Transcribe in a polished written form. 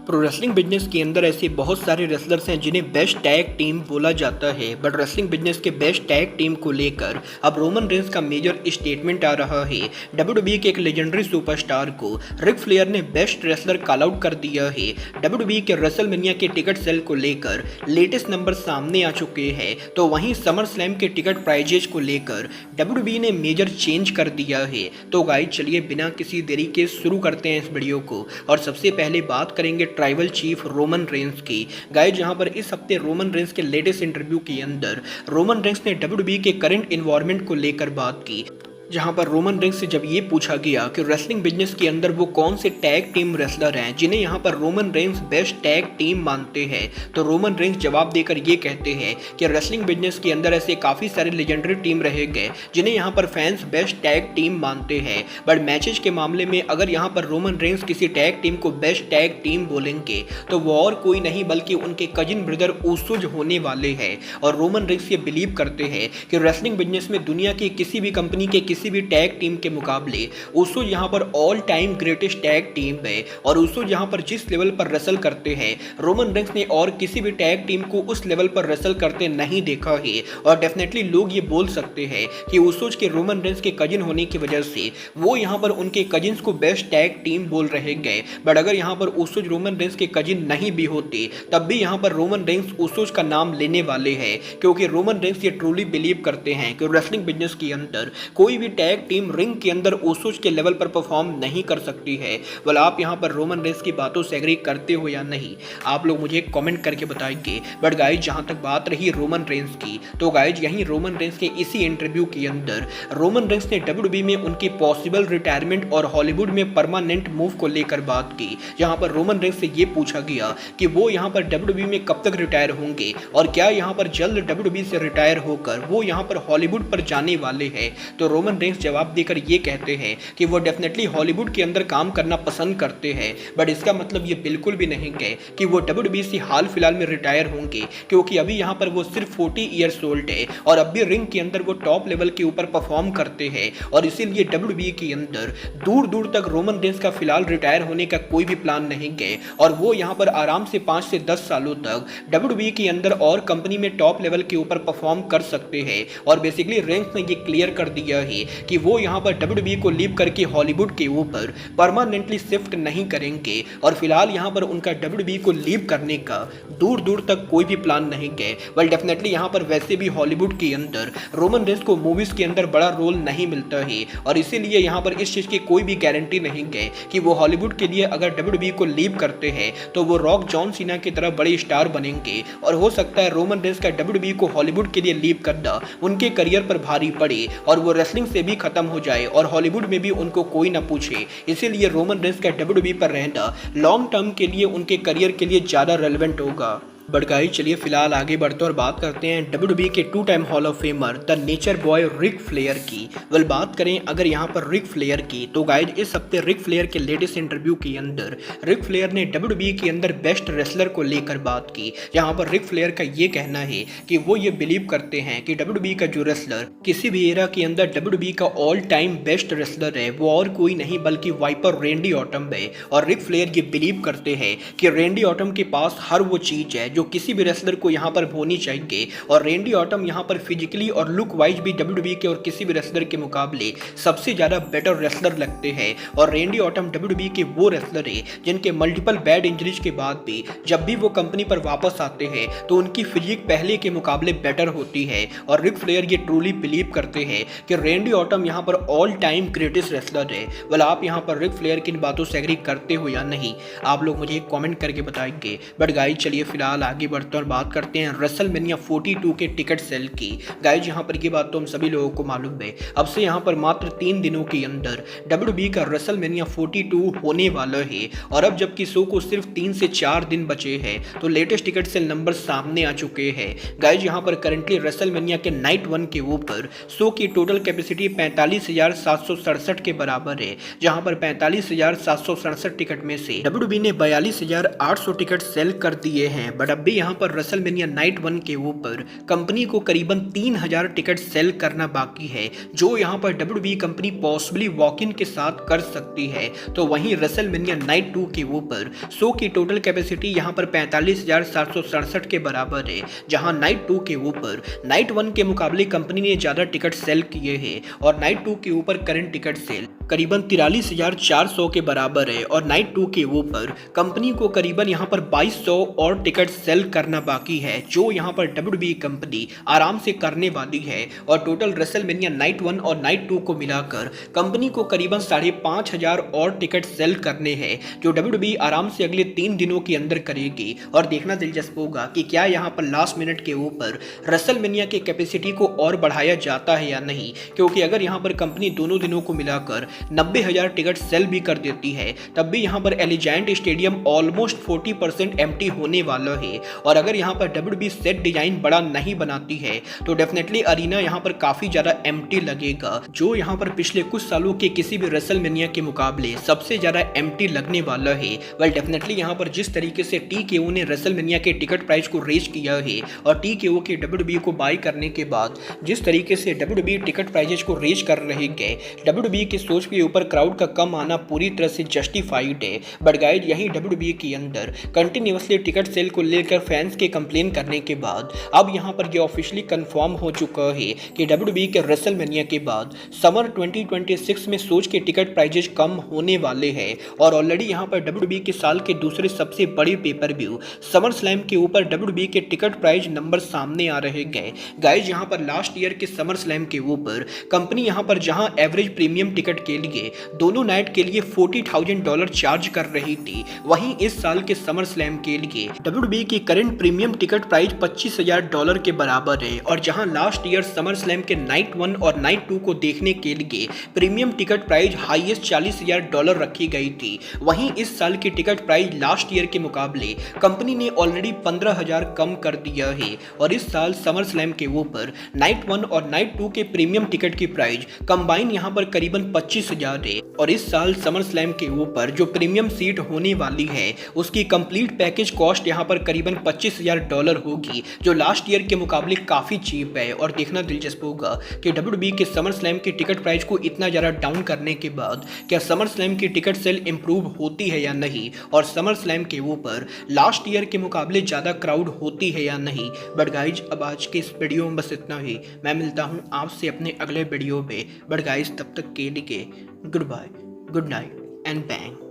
Pro wrestling business के अंदर ऐसे बहुत सारे रेसलर्स हैं जिन्हें बेस्ट टैग टीम बोला जाता है, बट रेसलिंग बिजनेस के बेस्ट टैग टीम को लेकर अब रोमन रेंस का मेजर स्टेटमेंट आ रहा है। डब्ल्यूडब्ल्यूई के एक लेजेंडरी सुपरस्टार को रिक फ्लेयर ने बेस्ट रेसलर कॉल आउट कर दिया है। डब्ल्यूडब्ल्यूई के रेसलमेनिया के टिकट सेल को लेकर लेटेस्ट नंबर सामने आ चुके हैं, तो वहीं समर स्लैम के टिकट प्राइजेज को लेकर डब्ल्यूडब्ल्यूई ने मेजर चेंज कर दिया है। तो गाइस चलिए बिना किसी देरी के शुरू करते हैं इस वीडियो को, और सबसे पहले बात करेंगे ट्राइबल चीफ रोमन रेंस की। गाइस जहां पर इस हफ्ते रोमन रेंस के लेटेस्ट इंटरव्यू के अंदर रोमन रेंस ने डब्ल्यूडब्ल्यूई के करंट एनवायरनमेंट को लेकर बात की, जहां पर रोमन रेंस से जब ये पूछा गया कि रेसलिंग बिजनेस के अंदर वो कौन से टैग टीम रेसलर हैं जिन्हें यहां पर Roman Reigns best tag team मानते हैं, तो रोमन रेंस जवाब देकर ये कहते हैं कि रेसलिंग बिजनेस के अंदर ऐसे काफ़ी सारे लेजेंडरी टीम रहे गए जिन्हें यहां पर फैंस बेस्ट टैग टीम मानते हैं, बट मैचेज के मामले में अगर यहां पर रोमन रेंस किसी टैग टीम को बेस्ट टैग टीम बोलेंगे तो वो और कोई नहीं बल्कि उनके कजिन ब्रदर उसूज होने वाले हैं। और रोमन रेंस ये बिलीव करते हैं कि रेसलिंग बिजनेस में दुनिया की किसी भी कंपनी के किसी भी टैग टीम के मुकाबले उसो यहां पर all time greatest tag team है, और उसो यहां पर जिस लेवल पर रेसल करते हैं रोमन रेंस ने और किसी भी टैग टीम को उस लेवल पर रेसल करते नहीं देखा है। और डेफिनेटली लोग ये बोल सकते हैं कि उसोज के रोमन रेंस के कजिन होने की वजह से वो यहां पर उनके कजिन्स को बेस्ट टैग टीम बोल रहे गए, बट अगर यहां पर उसोज रोमन रेंस के कजिन नहीं भी होते तब भी यहां पर रोमन रेंस उसोज का नाम लेने वाले हैं, क्योंकि रोमन रेंस ये ट्रूली बिलीव करते हैं कि रेसलिंग बिजनेस के अंदर कोई भी टैग टीम रिंग के अंदर उसोज के लेवल पर परफॉर्म नहीं कर सकती है। वाला आप यहां पर रोमन रेंस की बातों से एग्री करते हो या नहीं, आप लोग मुझे कमेंट करके बताएंगे। बट गाइज जहां तक बात रही रोमन रेंस की, तो गाइज यहीं रोमन रेंस के इसी इंटरव्यू के अंदर रोमन रेंस ने डब्ल्यूडब्ल्यूई में उनकी पॉसिबल रिटायरमेंट और हॉलीवुड में परमानेंट मूव को लेकर बात की, जहां पर रोमन रेंस से यह पूछा गया कि वो यहां पर डब्ल्यूडब्ल्यूई में कब तक रिटायर होंगे और क्या यहां पर जल्द डब्ल्यूडब्ल्यूई से रिटायर होकर वो यहां पर हॉलीवुड पर जाने वाले हैं। तो रोमन रेंस जवाब देकर ये कहते हैं कि वो डेफिनेटली हॉलीवुड के अंदर काम करना पसंद करते हैं, बट इसका मतलब ये बिल्कुल भी नहीं है कि वो डब्ल्यूडब्ल्यूई से हाल फिलहाल में रिटायर होंगे, क्योंकि अभी यहाँ पर वो सिर्फ 40 ईयर्स ओल्ड है और अब भी रिंग के अंदर वो टॉप लेवल के ऊपर परफॉर्म करते हैं, और इसीलिए डब्ल्यूडब्ल्यूई के अंदर दूर दूर तक रोमन रेंस का फिलहाल रिटायर होने का कोई भी प्लान नहीं है, और वो यहाँ पर आराम से 5 से 10 सालों तक डब्ल्यूडब्ल्यूई के अंदर और कंपनी में टॉप लेवल के ऊपर परफॉर्म कर सकते हैं। और बेसिकली रेंस ने ये क्लियर कर दिया है कि वो यहाँ पर डब्ल्यूडब्ल्यूई को लीव करके हॉलीवुड के ऊपर परमानेंटली शिफ्ट नहीं करेंगे, और फिलहाल यहाँ पर उनका डब्ल्यूडब्ल्यूई को लीव करने का दूर दूर तक कोई भी प्लान नहीं है। वेल डेफिनेटली यहाँ पर वैसे भी हॉलीवुड के अंदर रोमन रेंस को मूवीज के अंदर बड़ा रोल नहीं मिलता है, और इसीलिए यहाँ पर इस चीज की कोई भी गारंटी नहीं है कि वो हॉलीवुड के लिए अगर डब्ल्यूडब्ल्यूई को लीव करते हैं तो वो रॉक जॉन सीना की तरह बड़े स्टार बनेंगे, और हो सकता है रोमन रेंस का डब्ल्यूडब्ल्यूई को हॉलीवुड के लिए लीव करना उनके करियर पर भारी पड़े और वो रेसलिंग से भी खत्म हो जाए और हॉलीवुड में भी उनको कोई ना पूछे। इसीलिए रोमन रेंस का डब्ल्यूडब्ल्यूई पर रहना लॉन्ग टर्म के लिए उनके करियर के लिए ज़्यादा रेलेवेंट होगा। बट गाइस चलिए फिलहाल आगे बढ़ते और बात करते हैं डब्ल्यूडब्ल्यूई के 2 time hall of famer the nature boy Ric Flair की। वेल बात करें अगर यहाँ पर रिक फ्लेयर की, तो गाइस इस हफ्ते रिक फ्लेयर के लेटेस्ट इंटरव्यू के अंदर रिक फ्लेयर ने डब्ल्यूडब्ल्यूई के अंदर बेस्ट रेसलर को लेकर बात की, जहाँ पर रिक फ्लेयर का ये कहना है कि वो ये बिलीव करते हैं कि डब्ल्यूडब्ल्यूई का जो रेसलर किसी भी एरा के अंदर डब्ल्यूडब्ल्यूई का ऑल टाइम बेस्ट रेसलर है वो और कोई नहीं बल्कि वाइपर रेंडी ऑटम है। और रिक फ्लेयर ये बिलीव करते हैं कि रेंडी ऑटम के पास हर वो चीज है जो किसी भी रेसलर को यहाँ पर होनी चाहिए, और रेंडी ऑटम यहाँ पर फिजिकली और लुक वाइज भी डब्ल्यूडब्ल्यूई के और किसी भी रेसलर के मुकाबले सबसे ज्यादा बेटर रेसलर लगते हैं। और रेंडी ऑटम डब्ल्यूडब्ल्यूई के वो रेसलर है जिनके मल्टीपल बैड इंजरीज के बाद भी जब भी वो कंपनी पर वापस आते हैं तो उनकी फिजिक पहले के मुकाबले बेटर होती है। और रिक फ्लेयर ये ट्रूली बिलीव करते हैं कि रेंडी ऑटम यहाँ पर ऑल टाइम ग्रेटेस्ट रेसलर है। वेल आप यहाँ पर रिक फ्लेयर की इन बातों से एग्री करते हो या नहीं, आप लोग मुझे कमेंट करके बताएंगे। बट गाइस चलिए फिलहाल आगे बढ़ते और बात करते हैं रेसलमेनिया 42 के टिकट सेल की। गाइस यहाँ पर ये बात तो हम सभी लोगों को मालूम है, अब से यहाँ पर मात्र 3 दिनों के अंदर डब्ल्यूडब्ल्यूई का रेसलमेनिया 42 होने वाला है, और अब जबकि शो को सिर्फ 3 से 4 दिन बचे हैं तो लेटेस्ट टिकट सेल नंबर सामने आ चुके हैं। गाइस यहाँ पर करंटली रेसलमेनिया के नाइट 1 के ऊपर शो की टोटल कैपेसिटी 45,767 के बराबर है, जहाँ पर 45,767 टिकट में से डब्ल्यूडब्ल्यूई ने 42,800 टिकट सेल कर दिए हैं। बट तब भी यहाँ पर रेसलमेनिया नाइट 1 के ऊपर कंपनी को करीबन 3000 टिकट सेल करना बाकी है, जो यहाँ पर WWE company possibly walk in के साथ कर सकती है। तो वहीं रेसलमेनिया नाइट 2 के ऊपर शो की टोटल कैपेसिटी यहाँ पर 45,767 के बराबर है, जहां नाइट 2 के ऊपर नाइट 1 के मुकाबले कंपनी ने ज़्यादा टिकट सेल किए हैं और नाइट 2 के ऊपर करंट टिकट सेल करीबन 43,400 के बराबर है और नाइट 2 के ऊपर कंपनी को करीबन यहाँ पर 2200 और टिकट सेल करना बाकी है, जो यहाँ पर WWE कंपनी आराम से करने वाली है। और टोटल रेसलमेनिया नाइट 1 और नाइट 2 को मिलाकर कंपनी को करीबन 5,500 और टिकट सेल करने हैं, जो WWE आराम से अगले 3 दिनों के अंदर करेगी। और देखना दिलचस्प होगा कि क्या यहाँ पर लास्ट मिनट के ऊपर रेसलमेनिया के कैपेसिटी को और बढ़ाया जाता है या नहीं, क्योंकि अगर यहाँ पर कंपनी दोनों दिनों को मिलाकर 90,000 टिकट सेल भी कर देती है, तब भी यहाँ पर एलिजाइंट स्टेडियम ऑलमोस्ट 40% एम्प्टी होने वाला है। और अगर यहाँ पर WWE सेट डिजाइन बड़ा नहीं बनाती है तो डेफिनेटली अरीना यहाँ पर काफी ज्यादा एम्प्टी लगेगा, जो यहाँ पर पिछले कुछ सालों के किसी भी रेसलमेनिया के मुकाबले सबसे ज्यादा एम्प्टी लगने वाला है। वेल डेफिनेटली यहाँ पर जिस तरीके से TKO ने रेसलमेनिया के टिकट प्राइस को रेज किया है और TKO के WWE को बाय करने के बाद जिस तरीके से WWE टिकट प्राइजेस को रेज कर रहे गए, WWE की सोच के ऊपर क्राउड का कम आना पूरी तरह से जस्टिफाइड है। बट गाइस यही WWE के अंदर कंटिन्यूअसली टिकट सेल को लेकर फैंस के कंप्लेन करने के बाद अब यहाँ पर यह ऑफिशियली कंफर्म हो चुका है कि WWE के रेसलमेनिया के बाद समर 2026 में सोच के टिकट प्राइजेस कम होने वाले हैं। और ऑलरेडी यहाँ पर WWE के साल के दूसरे सबसे बड़े पेपर व्यू समर स्लैम के ऊपर WWE के टिकट प्राइस नंबर सामने आ रहे गए। गाइस यहाँ पर लास्ट ईयर के समर स्लैम के ऊपर कंपनी यहाँ पर जहां एवरेज प्रीमियम टिकट के लिए दोनों नाइट के लिए $40,000 चार्ज कर रही थी, वहीं इस साल के समर स्लैम के लिए WWE की करंट प्रीमियम टिकट प्राइस $25,000 के बराबर है। और जहां लास्ट ईयर समर स्लैम के नाइट 1 और नाइट 2 को देखने के लिए प्रीमियम टिकट प्राइस हाईएस्ट $40,000 रखी गई थी, वहीं इस साल की टिकट प्राइस लास्ट ईयर के मुकाबले कंपनी ने ऑलरेडी 15,000 कम कर दिया है। और इस साल समर स्लैम के ऊपर नाइट 1 और नाइट 2 के प्रीमियम टिकट की प्राइस कंबाइन यहाँ पर करीबन 25,000 है। और इस साल समर स्लैम के ऊपर जो प्रीमियम सीट होने वाली है उसकी कंप्लीट पैकेज कॉस्ट यहाँ पर करीबन $25,000 होगी, जो लास्ट ईयर के मुकाबले काफ़ी चीप है। और देखना दिलचस्प होगा कि WWE के समर स्लैम की टिकट प्राइस को इतना ज़्यादा डाउन करने के बाद क्या समर स्लैम की टिकट सेल इंप्रूव होती है या नहीं, और समर स्लैम के ऊपर लास्ट ईयर के मुकाबले ज़्यादा क्राउड होती है या नहीं। बट गाइज अब आज के इस वीडियो में बस इतना ही। मैं मिलता हूँ आपसे अपने अगले वीडियो पे। बट गाइज तब तक के लिए goodbye, good night and bang.